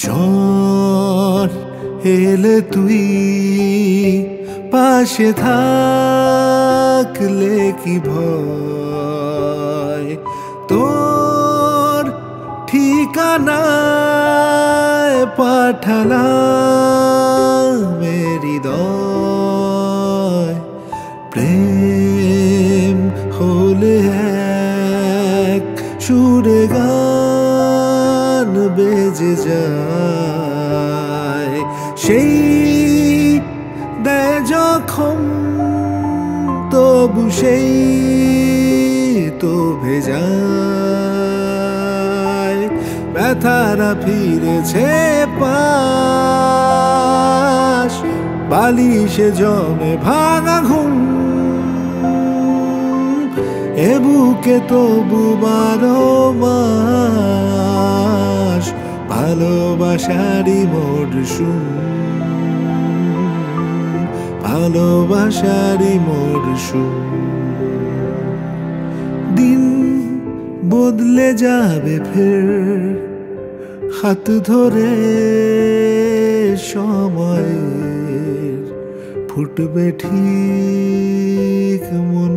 ঝড় এলে তুই পাশে থাকলে কি ভয়, তোর ঠিকানায় পাঠালাম হৃদয়। প্রেম হলে এক সুরে গান বেজে যায়, সেই দেয় যখন তবু সেই তো ভেজায়। ব্যথারা ফিরেছে পাশ, বালিশে জমে ভাঙা ঘুম, এ বুকে তবু 12 মাস ভালোবাসারই মরশুম, ভালোবাসারই মরশুম। দিন বদলে যাবে ফের, হাত ধরে সময়ের ফুটবে ঠিক মন